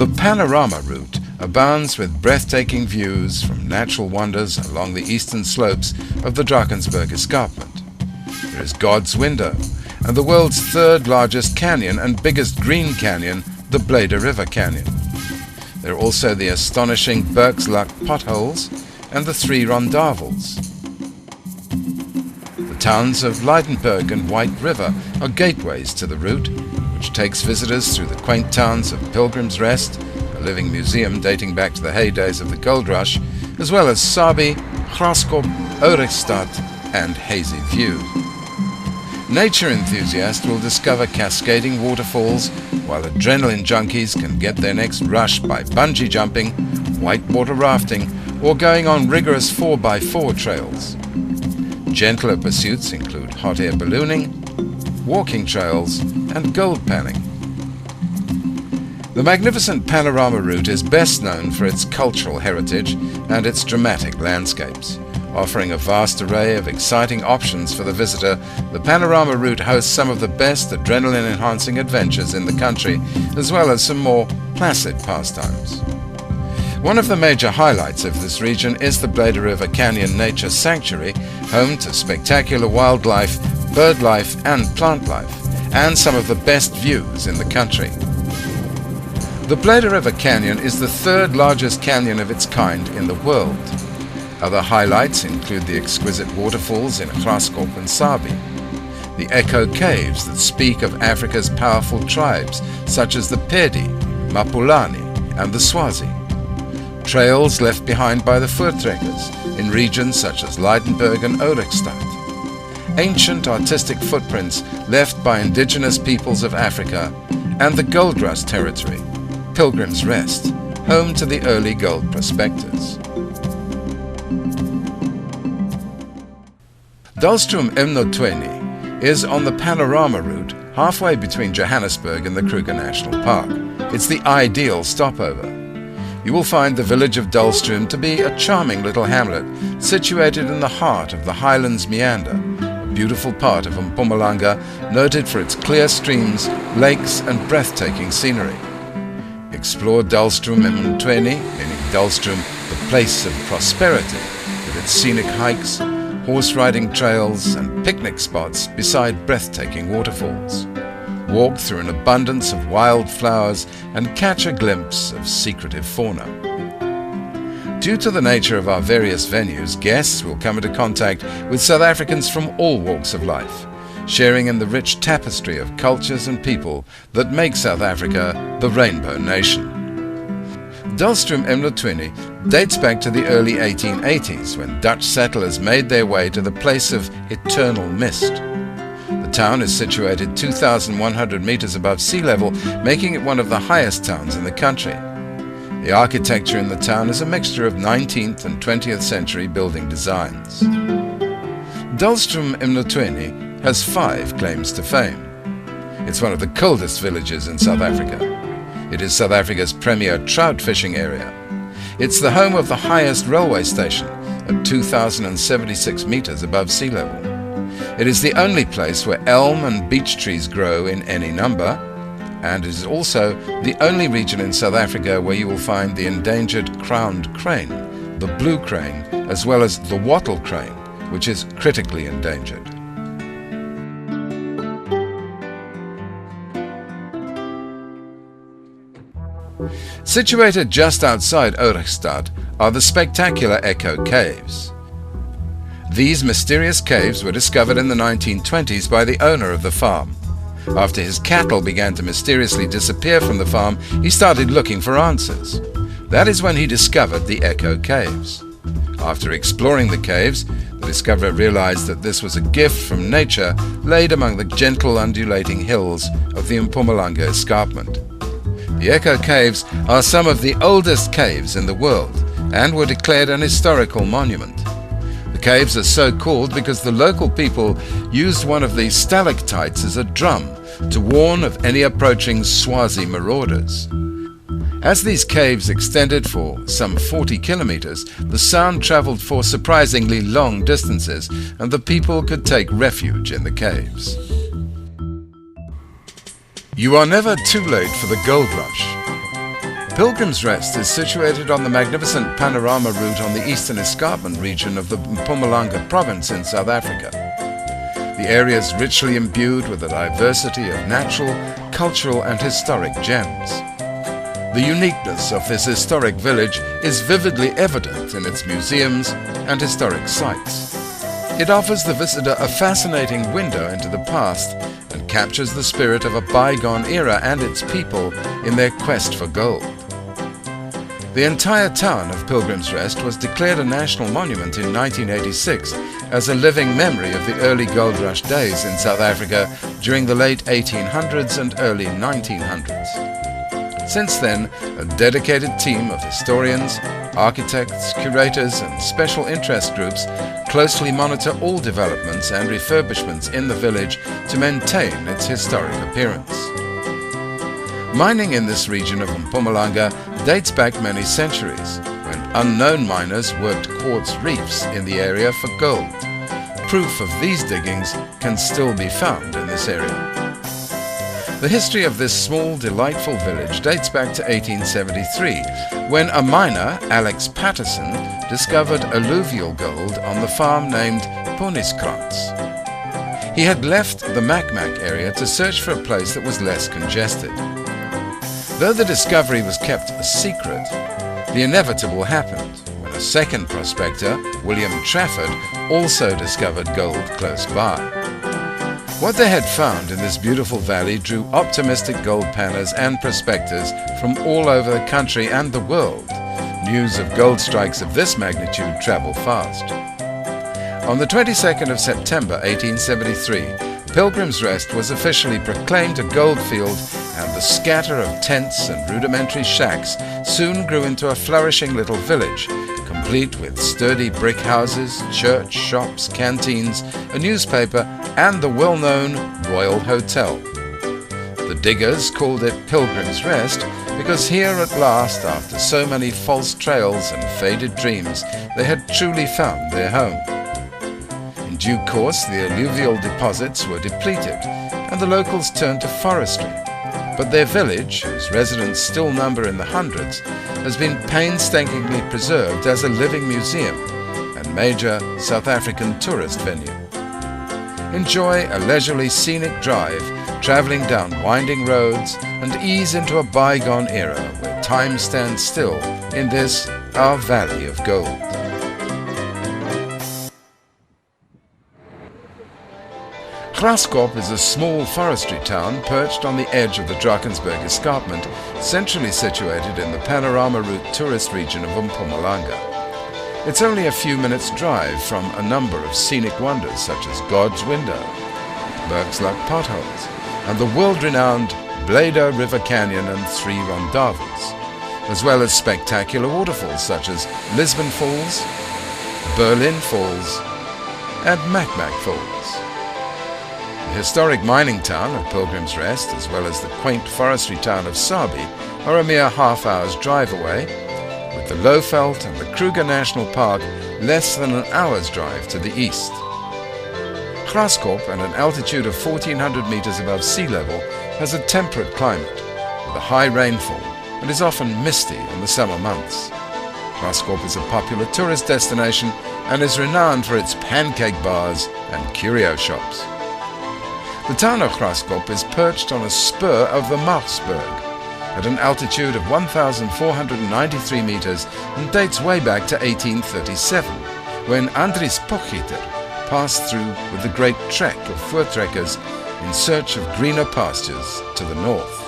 The Panorama route abounds with breathtaking views from natural wonders along the eastern slopes of the Drakensberg escarpment. There is God's Window, and the world's third largest canyon and biggest green canyon, the Blyde River Canyon. There are also the astonishing Bergslac potholes and the three rondavels. The towns of Leidenburg and White River are gateways to the route, which takes visitors through the quaint towns of Pilgrim's Rest, a living museum dating back to the heydays of the gold rush, as well as Sabi, Graskop, Oerikstad and Hazy View. Nature enthusiasts will discover cascading waterfalls, while adrenaline junkies can get their next rush by bungee jumping, whitewater rafting, or going on rigorous 4x4 trails. Gentler pursuits include hot air ballooning, walking trails, and gold panning. The magnificent Panorama route is best known for its cultural heritage and its dramatic landscapes. Offering a vast array of exciting options for the visitor, the Panorama route hosts some of the best adrenaline-enhancing adventures in the country, as well as some more placid pastimes. One of the major highlights of this region is the Blyde River Canyon Nature Sanctuary, home to spectacular wildlife, bird life and plant life, and some of the best views in the country. The Blyde River Canyon is the third largest canyon of its kind in the world. Other highlights include the exquisite waterfalls in Graskop and Sabi, the echo caves that speak of Africa's powerful tribes such as the Pedi, Mapulani and the Swazi, trails left behind by the Voortrekkers in regions such as Leidenburg and Oerikstad, ancient artistic footprints left by indigenous peoples of Africa, and the gold rush territory, Pilgrim's Rest, home to the early gold prospectors. Dalstroom Emnotweni is on the Panorama route halfway between Johannesburg and the Kruger National Park. It's the ideal stopover. You will find the village of Dalstroom to be a charming little hamlet situated in the heart of the Highlands Meander, a beautiful part of Mpumalanga noted for its clear streams, lakes and breathtaking scenery. Explore Dalstroom Emnotweni, meaning Dalstroom, the place of prosperity, with its scenic hikes, horse riding trails and picnic spots beside breathtaking waterfalls. Walk through an abundance of wild flowers and catch a glimpse of secretive fauna. Due to the nature of our various venues, guests will come into contact with South Africans from all walks of life, sharing in the rich tapestry of cultures and people that make South Africa the Rainbow Nation. Dalstroom Emnotweni dates back to the early 1880s when Dutch settlers made their way to the place of eternal mist. The town is situated 2,100 meters above sea level, making it one of the highest towns in the country. The architecture in the town is a mixture of 19th and 20th century building designs. Dalstroom Emnotweni has 5 claims to fame. It's one of the coldest villages in South Africa. It is South Africa's premier trout fishing area. It's the home of the highest railway station at 2,076 meters above sea level. It is the only place where elm and beech trees grow in any number, and it is also the only region in South Africa where you will find the endangered crowned crane, the blue crane, as well as the wattle crane, which is critically endangered. Situated just outside Oerikstad are the spectacular Echo Caves. These mysterious caves were discovered in the 1920s by the owner of the farm. After his cattle began to mysteriously disappear from the farm, he started looking for answers. That is when he discovered the Echo Caves. After exploring the caves, the discoverer realized that this was a gift from nature laid among the gentle undulating hills of the Mpumalanga escarpment. The Echo Caves are some of the oldest caves in the world and were declared an historical monument. The caves are so called because the local people used one of these stalactites as a drum to warn of any approaching Swazi marauders. As these caves extended for some 40 kilometers, the sound traveled for surprisingly long distances and the people could take refuge in the caves. You are never too late for the gold rush. Pilgrim's Rest is situated on the magnificent Panorama route on the eastern escarpment region of the Mpumalanga province in South Africa. The area is richly imbued with a diversity of natural, cultural and historic gems. The uniqueness of this historic village is vividly evident in its museums and historic sites. It offers the visitor a fascinating window into the past and captures the spirit of a bygone era and its people in their quest for gold. The entire town of Pilgrim's Rest was declared a national monument in 1986 as a living memory of the early gold rush days in South Africa during the late 1800s and early 1900s. Since then, a dedicated team of historians, architects, curators and special interest groups closely monitor all developments and refurbishments in the village to maintain its historic appearance. Mining in this region of Mpumalanga dates back many centuries, when unknown miners worked quartz reefs in the area for gold. Proof of these diggings can still be found in this area. The history of this small, delightful village dates back to 1873, when a miner, Alex Patterson, discovered alluvial gold on the farm named Poniskrantz. He had left the Macmac area to search for a place that was less congested. Though the discovery was kept a secret, the inevitable happened when a second prospector, William Trafford, also discovered gold close by. What they had found in this beautiful valley drew optimistic gold panners and prospectors from all over the country and the world. News of gold strikes of this magnitude travel fast. On the 22nd of September 1873, Pilgrim's Rest was officially proclaimed a gold field, and the scatter of tents and rudimentary shacks soon grew into a flourishing little village, complete with sturdy brick houses, church, shops, canteens, a newspaper, and the well-known Royal Hotel. The diggers called it Pilgrim's Rest because here at last, after so many false trails and faded dreams, they had truly found their home. In due course, the alluvial deposits were depleted, and the locals turned to forestry. But their village, whose residents still number in the hundreds, has been painstakingly preserved as a living museum and major South African tourist venue. Enjoy a leisurely scenic drive, traveling down winding roads, and ease into a bygone era where time stands still in this, our Valley of Gold. Graskop is a small forestry town perched on the edge of the Drakensberg escarpment, centrally situated in the Panorama route tourist region of Mpumalanga. It's only a few minutes' drive from a number of scenic wonders such as God's Window, Bergslug Potholes, and the world-renowned Blyde River Canyon and 3 Rondavels, as well as spectacular waterfalls such as Lisbon Falls, Berlin Falls, and Macmac Falls. The historic mining town of Pilgrim's Rest, as well as the quaint forestry town of Sabi, are a mere half-hour's drive away, with the Lowveld and the Kruger National Park less than an hour's drive to the east. Graskop, at an altitude of 1,400 meters above sea level, has a temperate climate with a high rainfall and is often misty in the summer months. Graskop is a popular tourist destination and is renowned for its pancake bars and curio shops. The town of Graskop is perched on a spur of the Marsberg at an altitude of 1,493 meters and dates way back to 1837, when Andries Potgieter passed through with the great trek of voortrekkers in search of greener pastures to the north.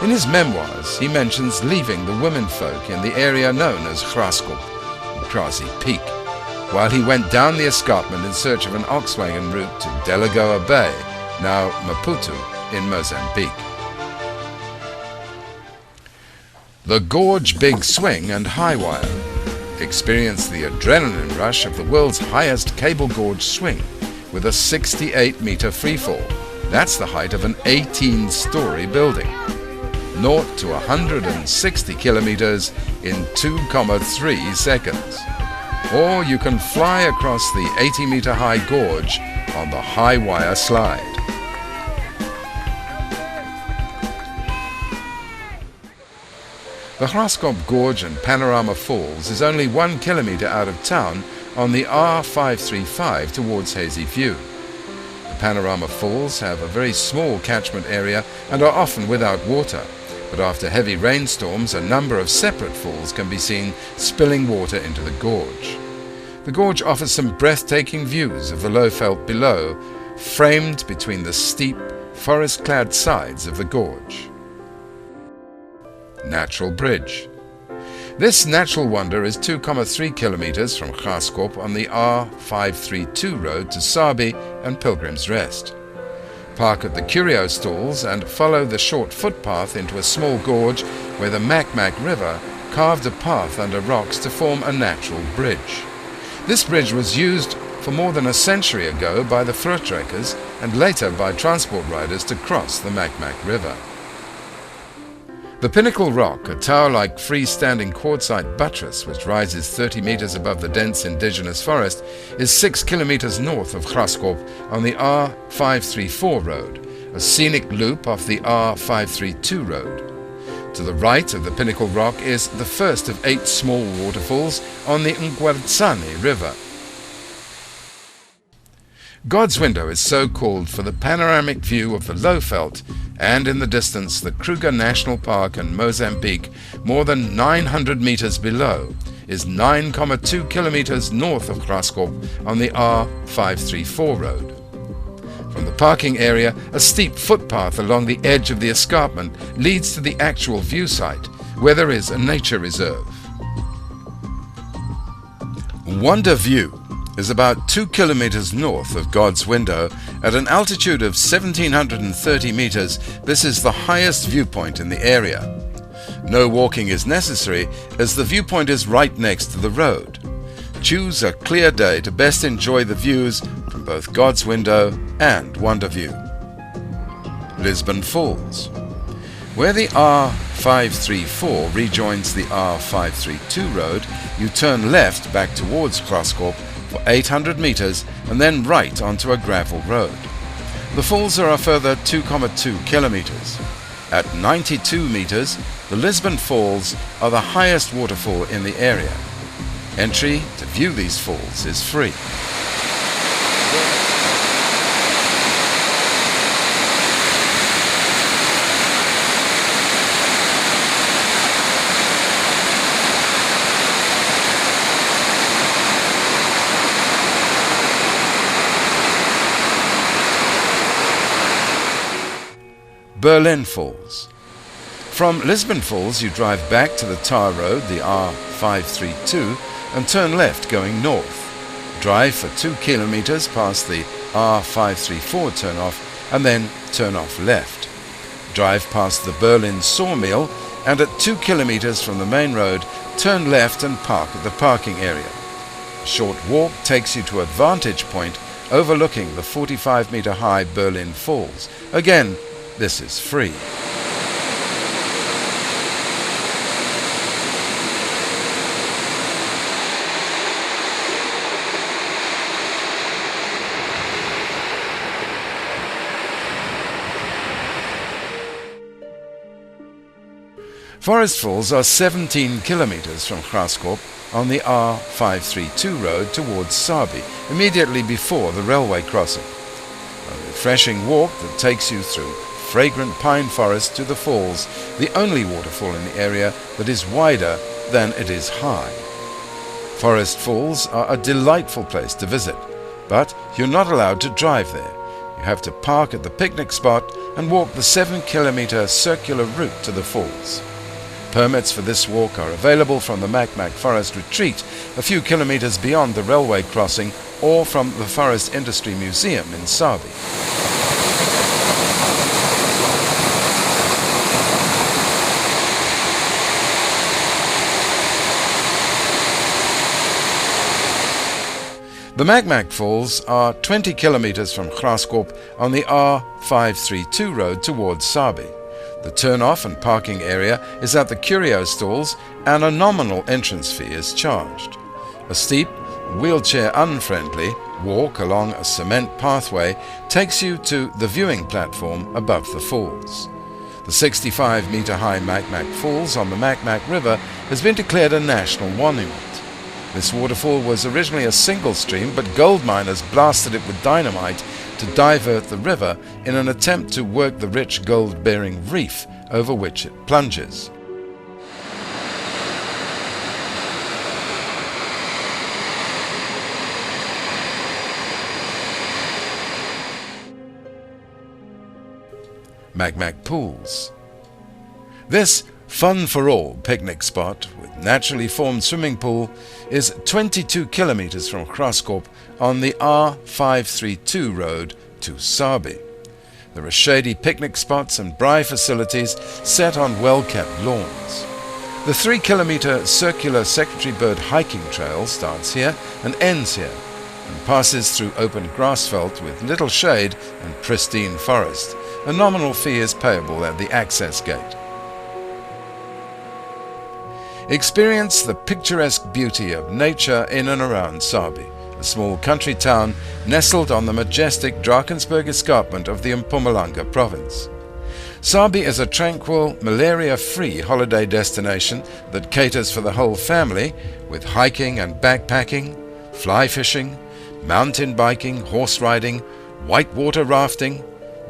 In his memoirs, he mentions leaving the womenfolk in the area known as Graskop, or Grassy Peak, while he went down the escarpment in search of an ox-wagon route to Delagoa Bay, now Maputo, in Mozambique. The Gorge Big Swing and High Wire. Experience the adrenaline rush of the world's highest cable gorge swing with a 68-meter freefall. That's the height of an 18-story building. 0 to 160 kilometers in 2.3 seconds. Or you can fly across the 80-meter high gorge on the high wire slide. The Graskop Gorge and Panorama Falls is only 1 kilometer out of town on the R535 towards Hazy View. The Panorama Falls have a very small catchment area and are often without water, but after heavy rainstorms a number of separate falls can be seen spilling water into the gorge. The gorge offers some breathtaking views of the Lowveld below, framed between the steep, forest-clad sides of the gorge. Natural Bridge. This natural wonder is 2,3 kilometers from Graskop on the R532 road to Sabi and Pilgrim's Rest. Park at the curio stalls and follow the short footpath into a small gorge where the Makmak River carved a path under rocks to form a natural bridge. This bridge was used for more than a century ago by the Fruittrekkers and later by transport riders to cross the Makmak River. The Pinnacle Rock, a tower-like freestanding quartzite buttress which rises 30 meters above the dense indigenous forest, is 6 kilometers north of Graskop on the R534 road, a scenic loop off the R532 road. To the right of the Pinnacle Rock is the first of 8 small waterfalls on the Ngwartsane River. God's Window is so called for the panoramic view of the Lowveld and in the distance the Kruger National Park in Mozambique, more than 900 meters below, is 9,2 kilometers north of Graskop on the R534 road. From the parking area, a steep footpath along the edge of the escarpment leads to the actual view site, where there is a nature reserve. Wonder View is about 2 kilometers north of God's Window. At an altitude of 1,730 meters, this is the highest viewpoint in the area. No walking is necessary as the viewpoint is right next to the road. Choose a clear day to best enjoy the views from both God's Window and Wonder View. Lisbon Falls. Where the R534 rejoins the R532 road, you turn left back towards Graskop for 800 meters and then right onto a gravel road. The falls are a further 2,2 kilometers. At 92 meters, the Lisbon Falls are the highest waterfall in the area. Entry to view these falls is free. Berlin Falls. From Lisbon Falls you drive back to the tar road, the R532, and turn left going north. Drive for 2 kilometers past the R534 turnoff and then turn off left. Drive past the Berlin Sawmill and at 2 kilometers from the main road turn left and park at the parking area. A short walk takes you to a vantage point overlooking the 45-meter high Berlin Falls. Again, this is free. Forest Falls are 17 kilometers from Graskop on the R532 road towards Sabi, immediately before the railway crossing. A refreshing walk that takes you through fragrant pine forest to the falls, the only waterfall in the area that is wider than it is high. Forest Falls are a delightful place to visit, but you're not allowed to drive there. You have to park at the picnic spot and walk the 7-kilometer circular route to the falls. Permits for this walk are available from the Makmak Forest Retreat, a few kilometers beyond the railway crossing, or from the Forest Industry Museum in Sabi. The Makmak Falls are 20 kilometers from Graskop on the R532 road towards Sabi. The turn-off and parking area is at the curio stalls and a nominal entrance fee is charged. A steep, wheelchair-unfriendly walk along a cement pathway takes you to the viewing platform above the falls. The 65-meter-high Macmac Falls on the Macmac River has been declared a national monument. This waterfall was originally a single stream, but gold miners blasted it with dynamite to divert the river in an attempt to work the rich gold-bearing reef over which it plunges. Macmac Pools. This fun-for-all picnic spot with naturally formed swimming pool is 22 kilometers from Graskop on the R532 road to Sabi. There are shady picnic spots and braai facilities set on well-kept lawns. The 3-kilometer circular Secretary Bird hiking trail starts here and ends here and passes through open grassveld with little shade and pristine forest. A nominal fee is payable at the access gate. Experience the picturesque beauty of nature in and around Sabi, a small country town nestled on the majestic Drakensberg escarpment of the Mpumalanga province. Sabi is a tranquil, malaria-free holiday destination that caters for the whole family, with hiking and backpacking, fly fishing, mountain biking, horse riding, whitewater rafting,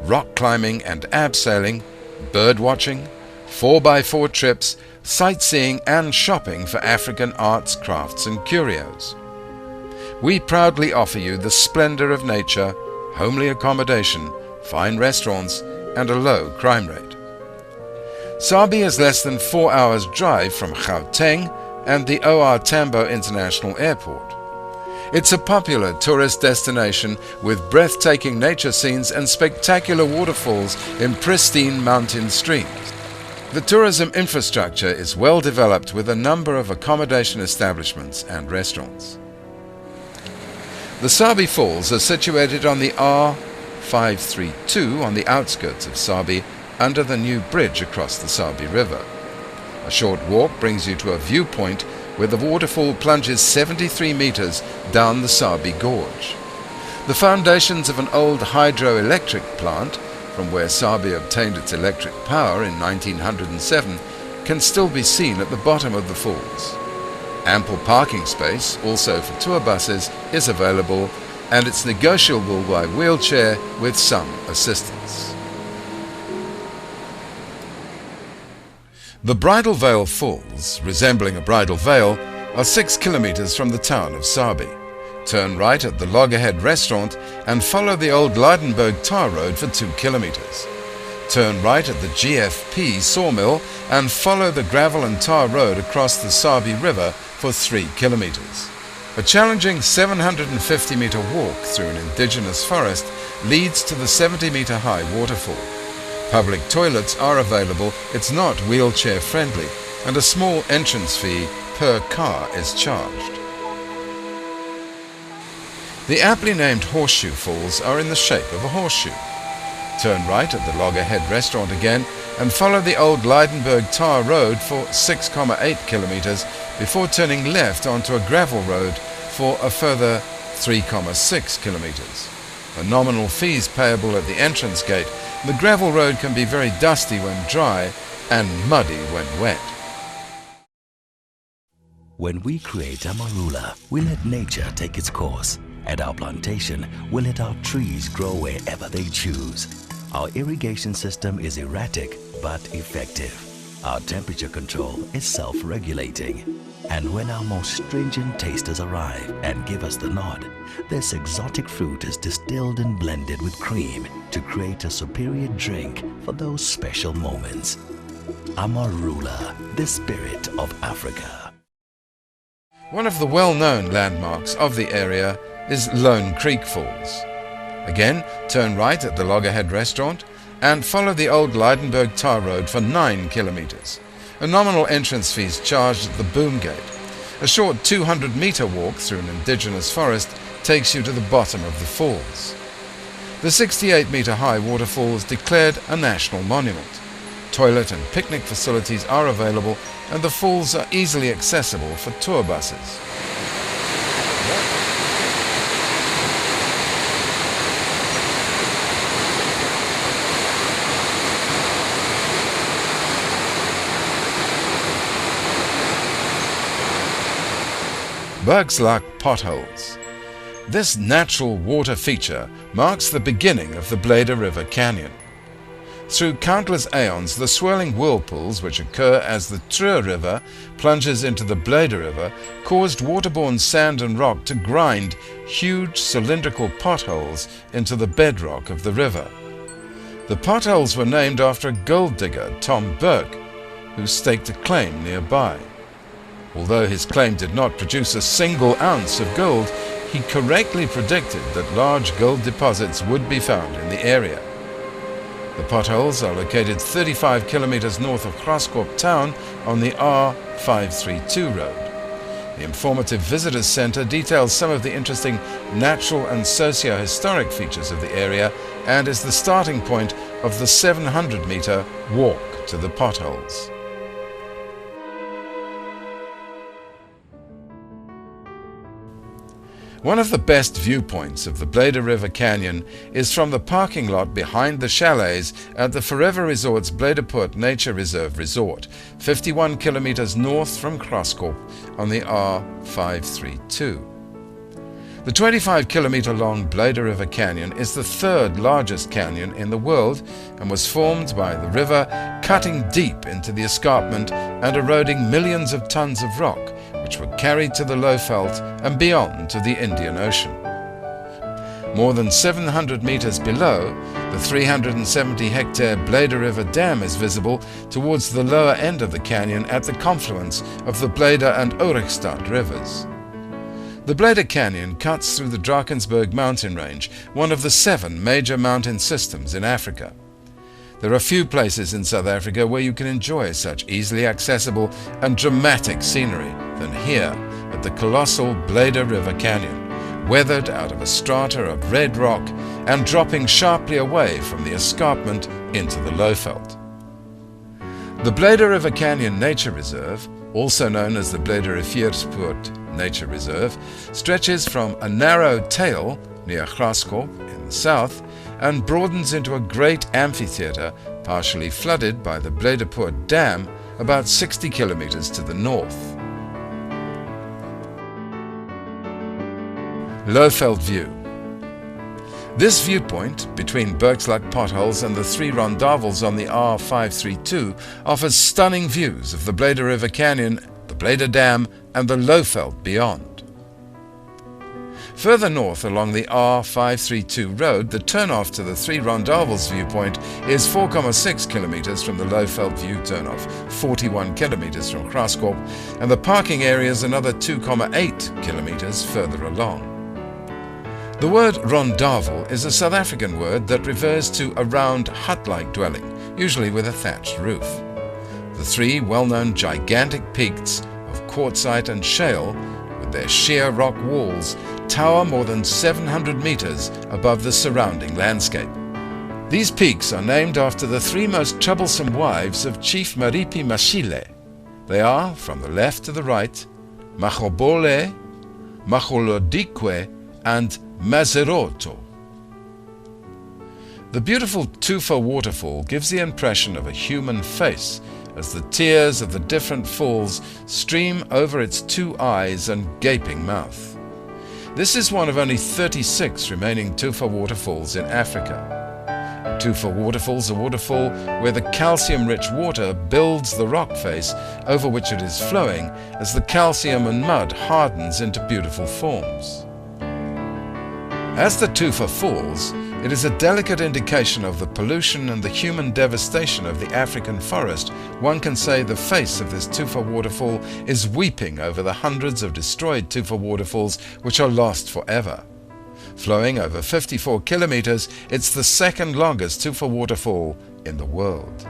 rock climbing and abseiling, bird watching, 4x4 trips, sightseeing and shopping for African arts, crafts and curios. We proudly offer you the splendor of nature, homely accommodation, fine restaurants and a low crime rate. Sabi is less than 4 hours drive from Gauteng and the OR Tambo International Airport. It's a popular tourist destination with breathtaking nature scenes and spectacular waterfalls in pristine mountain streams. The tourism infrastructure is well developed with a number of accommodation establishments and restaurants. The Sabi Falls are situated on the R532 on the outskirts of Sabi under the new bridge across the Sabi River. A short walk brings you to a viewpoint where the waterfall plunges 73 meters down the Sabi Gorge. The foundations of an old hydroelectric plant, from where Sabi obtained its electric power in 1907, can still be seen at the bottom of the falls. Ample parking space, also for tour buses, is available, and it's negotiable by wheelchair with some assistance. The Bridal Veil Falls, resembling a bridal veil, are 6 kilometers from the town of Sabi. Turn right at the Loggerhead restaurant and follow the old Leidenberg tar road for 2 kilometers. Turn right at the GFP sawmill and follow the gravel and tar road across the Sabi River for 3 kilometers. A challenging 750-meter walk through an indigenous forest leads to the 70-meter high waterfall. Public toilets are available, it's not wheelchair friendly, and a small entrance fee per car is charged. The aptly named Horseshoe Falls are in the shape of a horseshoe. Turn right at the Loggerhead restaurant again and follow the old Leidenberg tar road for 6.8 kilometers before turning left onto a gravel road for a further 3.6 kilometers. A nominal fee is payable at the entrance gate. The gravel road can be very dusty when dry and muddy when wet. When we create Amarula, we let nature take its course. At our plantation, we let our trees grow wherever they choose. Our irrigation system is erratic but effective. Our temperature control is self-regulating. And when our most stringent tasters arrive and give us the nod, this exotic fruit is distilled and blended with cream to create a superior drink for those special moments. Amarula, the spirit of Africa. One of the well-known landmarks of the area is Lone Creek Falls. Again, turn right at the Loggerhead restaurant and follow the old Leidenberg tar road for 9 kilometers. A nominal entrance fee is charged at the boom gate. A short 200-meter walk through an indigenous forest takes you to the bottom of the falls. The 68-meter high waterfall is declared a national monument. Toilet and picnic facilities are available, and the falls are easily accessible for tour buses. Bergslag potholes. This natural water feature marks the beginning of the Blyde River Canyon. Through countless aeons, the swirling whirlpools which occur as the Kruger River plunges into the Blyde River caused waterborne sand and rock to grind huge cylindrical potholes into the bedrock of the river. The potholes were named after a gold digger, Tom Burke, who staked a claim nearby. Although his claim did not produce a single ounce of gold, he correctly predicted that large gold deposits would be found in the area. The potholes are located 35 kilometers north of Graskop town on the R532 road. The informative visitors center details some of the interesting natural and socio-historic features of the area and is the starting point of the 700-meter walk to the potholes. One of the best viewpoints of the Blyde River Canyon is from the parking lot behind the chalets at the Forever Resort's Blydepoort Nature Reserve Resort, 51 kilometers north from Graskop on the R532. The 25-kilometer-long Blyde River Canyon is the third largest canyon in the world and was formed by the river cutting deep into the escarpment and eroding millions of tons of rock, which were carried to the Lowveld and beyond to the Indian Ocean. More than 700 meters below, the 370-hectare Blyde River Dam is visible towards the lower end of the canyon at the confluence of the Blyde and Oryxstad rivers. The Blyde Canyon cuts through the Drakensberg mountain range, one of the 7 major mountain systems in Africa. There are few places in South Africa where you can enjoy such easily accessible and dramatic scenery than here at the colossal Blyde River Canyon, weathered out of a strata of red rock and dropping sharply away from the escarpment into the Lowveld. The Blyde River Canyon Nature Reserve, also known as the Blyde Rivierspoort Nature Reserve, stretches from a narrow tail near Graskop in the south and broadens into a great amphitheater partially flooded by the Blydepoort Dam about 60 kilometers to the north. Lowveld View. This viewpoint, between Bergslag potholes and the 3 rondavels on the R532, offers stunning views of the Blyde River Canyon, the Blyde Dam and the Lowveld beyond. Further north along the R532 road, the turnoff to the 3 rondavels viewpoint is 4.6 kilometers from the Lowveld view turnoff, 41 kilometers from Graskop, and the parking area is another 2.8 kilometers further along. The word rondavel is a South African word that refers to a round hut-like dwelling, usually with a thatched roof. The 3 well-known gigantic peaks of quartzite and shale, with their sheer rock walls, tower more than 700 meters above the surrounding landscape. These peaks are named after the 3 most troublesome wives of Chief Maripi Mashile. They are, from the left to the right, Mahobole, Maholodikwe, and Mazeroto. The beautiful Tufa waterfall gives the impression of a human face as the tears of the different falls stream over its 2 eyes and gaping mouth. This is one of only 36 remaining Tufa waterfalls in Africa. Tufa waterfall is a waterfall where the calcium-rich water builds the rock face over which it is flowing as the calcium and mud hardens into beautiful forms. As the Tufa falls, it is a delicate indication of the pollution and the human devastation of the African forest. One can say the face of this Tufa waterfall is weeping over the hundreds of destroyed Tufa waterfalls which are lost forever. Flowing over 54 kilometers, it's the second longest Tufa waterfall in the world.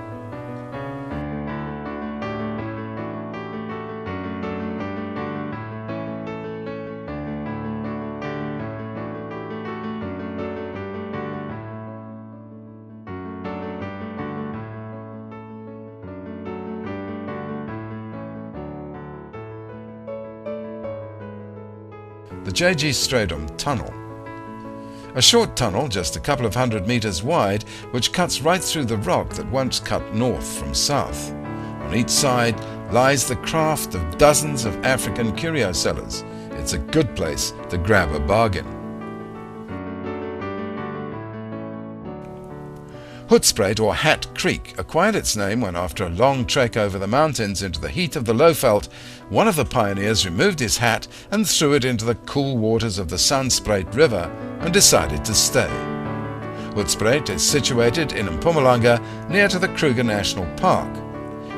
The J.G. Stradom Tunnel. A short tunnel just a couple of 100 meters wide which cuts right through the rock that once cut north from south. On each side lies the craft of dozens of African curio sellers. Its it's a good place to grab a bargain. Hoedspruit, or Hat Creek, acquired its name when, after a long trek over the mountains into the heat of the Lowveld, one of the pioneers removed his hat and threw it into the cool waters of the Blyde River and decided to stay. Hoedspruit is situated in Mpumalanga near to the Kruger National Park.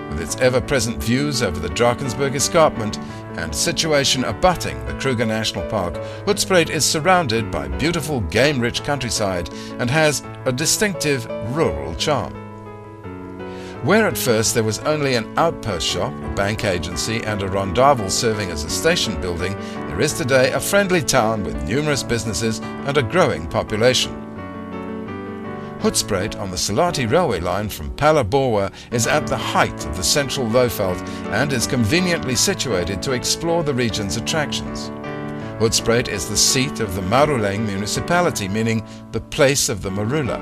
With its ever-present views over the Drakensberg Escarpment and situation abutting the Kruger National Park, Hoedspruit is surrounded by beautiful game-rich countryside and has a distinctive rural charm. Where at first there was only an outpost shop, a bank agency and a rondavel serving as a station building, there is today a friendly town with numerous businesses and a growing population. Hoedspruit on the Salati railway line from Phalaborwa is at the height of the central Lowveld and is conveniently situated to explore the region's attractions. Hoedspruit is the seat of the Maruleng municipality, meaning the place of the marula.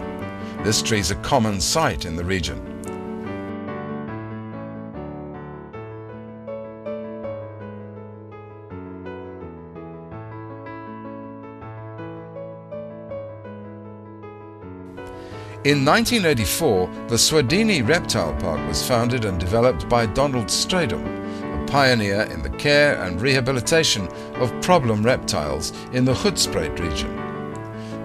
This tree is a common sight in the region. In 1984, the Swedini Reptile Park was founded and developed by Donald Stradom, a pioneer in the care and rehabilitation of problem reptiles in the Hoedspruit region.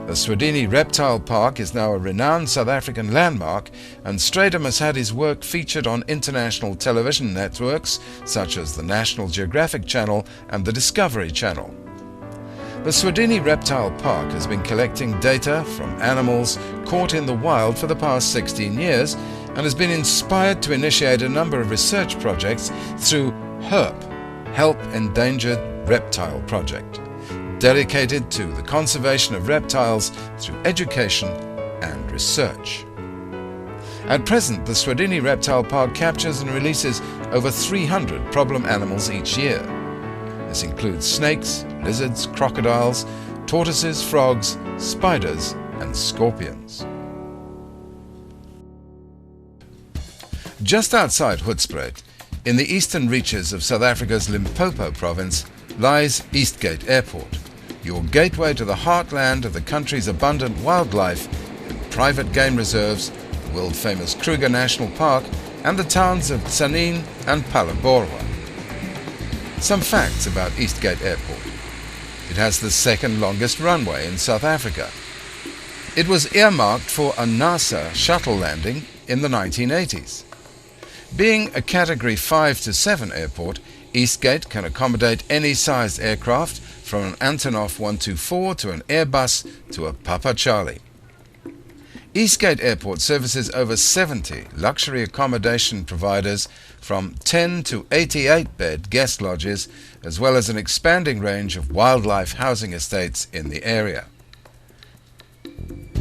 The Swedini Reptile Park is now a renowned South African landmark, and Stradom has had his work featured on international television networks such as the National Geographic Channel and the Discovery Channel. The Swedini Reptile Park has been collecting data from animals caught in the wild for the past 16 years and has been inspired to initiate a number of research projects through HERP, Help Endangered Reptile Project, dedicated to the conservation of reptiles through education and research. At present, the Swedini Reptile Park captures and releases over 300 problem animals each year. This includes snakes, lizards, crocodiles, tortoises, frogs, spiders, and scorpions. Just outside Hoedspruit, in the eastern reaches of South Africa's Limpopo province, lies Eastgate Airport, your gateway to the heartland of the country's abundant wildlife and private game reserves, the world-famous Kruger National Park, and the towns of Tzaneen and Phalaborwa. Some facts about Eastgate Airport. It has the second longest runway in South Africa. It was earmarked for a NASA shuttle landing in the 1980s. Being a Category 5 to 7 airport, Eastgate can accommodate any sized aircraft from an Antonov 124 to an Airbus to a Papa Charlie. Eastgate Airport services over 70 luxury accommodation providers from 10 to 88-bed guest lodges, as well as an expanding range of wildlife housing estates in the area.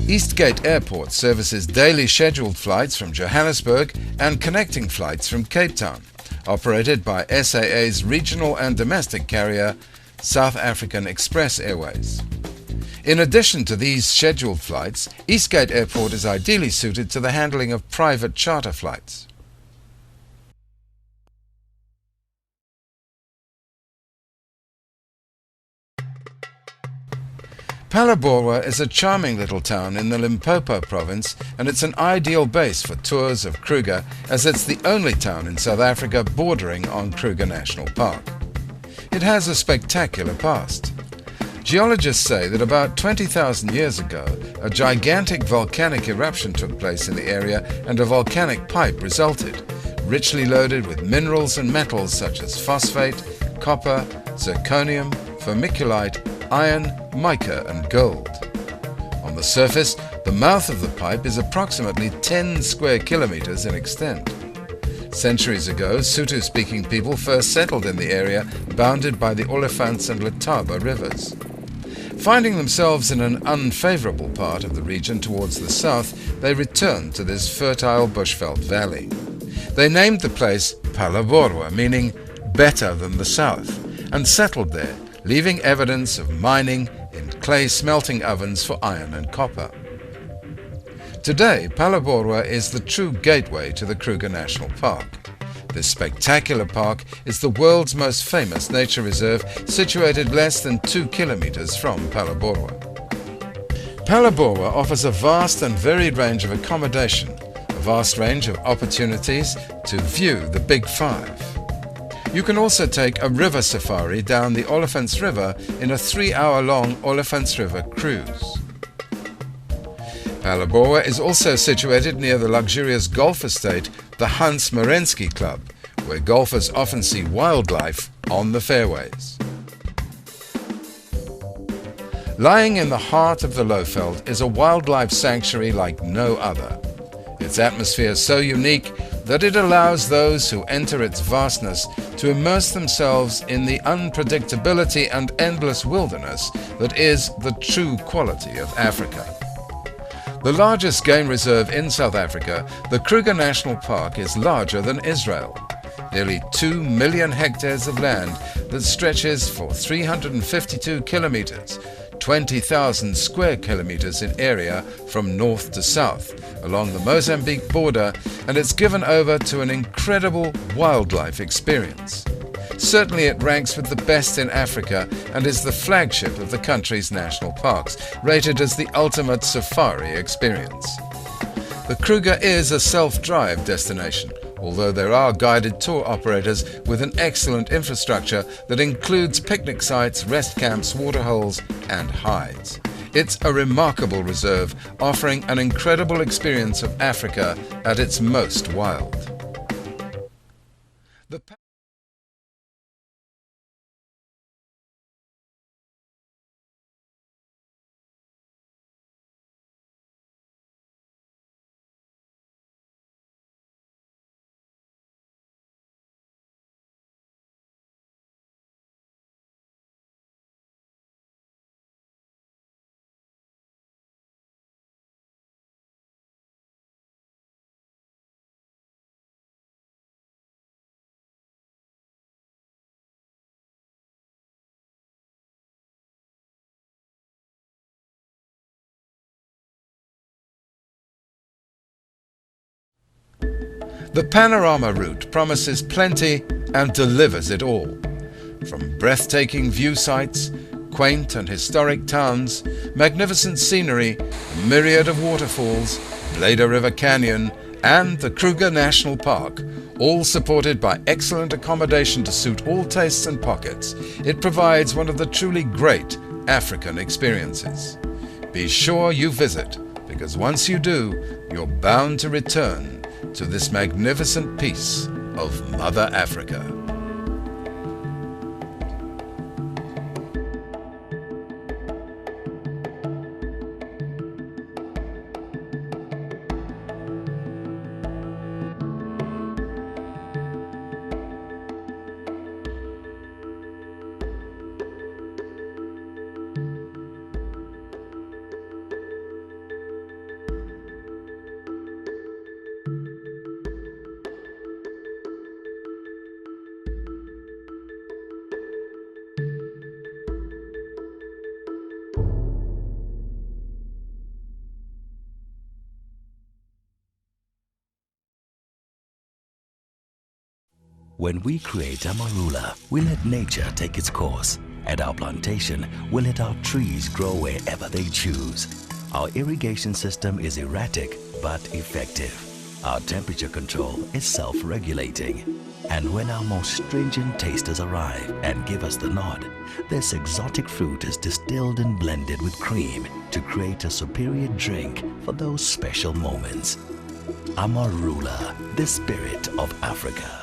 Eastgate Airport services daily scheduled flights from Johannesburg and connecting flights from Cape Town, operated by SAA's regional and domestic carrier, South African Express Airways. In addition to these scheduled flights, Eastgate Airport is ideally suited to the handling of private charter flights. Phalaborwa is a charming little town in the Limpopo province, and it's an ideal base for tours of Kruger, as it's the only town in South Africa bordering on Kruger National Park. It has a spectacular past. Geologists say that about 20,000 years ago, a gigantic volcanic eruption took place in the area and a volcanic pipe resulted, richly loaded with minerals and metals such as phosphate, copper, zirconium, vermiculite, iron, mica and gold. On the surface, the mouth of the pipe is approximately 10 square kilometers in extent. Centuries ago, Sotho-speaking people first settled in the area bounded by the Olifants and Letaba rivers. Finding themselves in an unfavorable part of the region towards the south, they returned to this fertile bushveld valley. They named the place Phalaborwa, meaning better than the south, and settled there, leaving evidence of mining in clay smelting ovens for iron and copper. Today, Phalaborwa is the true gateway to the Kruger National Park. This spectacular park is the world's most famous nature reserve, situated less than 2 kilometers from Palabora. Palabora offers a vast and varied range of accommodation, a vast range of opportunities to view the Big Five. You can also take a river safari down the Olifants River in a 3-hour-long Olifants River cruise. Palabora is also situated near the luxurious golf estate, the Hans Marensky Club, where golfers often see wildlife on the fairways. Lying in the heart of the Lowveld is a wildlife sanctuary like no other. Its atmosphere is so unique that it allows those who enter its vastness to immerse themselves in the unpredictability and endless wilderness that is the true quality of Africa. The largest game reserve in South Africa, the Kruger National Park, is larger than Israel. Nearly 2 million hectares of land that stretches for 352 kilometers, 20,000 square kilometers in area from north to south, along the Mozambique border, and it's given over to an incredible wildlife experience. Certainly it ranks with the best in Africa and is the flagship of the country's national parks, rated as the ultimate safari experience. The Kruger is a self-drive destination, although there are guided tour operators with an excellent infrastructure that includes picnic sites, rest camps, waterholes and hides. It's a remarkable reserve, offering an incredible experience of Africa at its most wild. The Panorama route promises plenty and delivers it all. From breathtaking view sites, quaint and historic towns, magnificent scenery, a myriad of waterfalls, Blyde River Canyon, and the Kruger National Park, all supported by excellent accommodation to suit all tastes and pockets, it provides one of the truly great African experiences. Be sure you visit, because once you do, you're bound to return to this magnificent piece of Mother Africa. When we create a marula, we let nature take its course. At our plantation, we let our trees grow wherever they choose. Our irrigation system is erratic but effective. Our temperature control is self-regulating. And when our most stringent tasters arrive and give us the nod, this exotic fruit is distilled and blended with cream to create a superior drink for those special moments. Amarula, the spirit of Africa.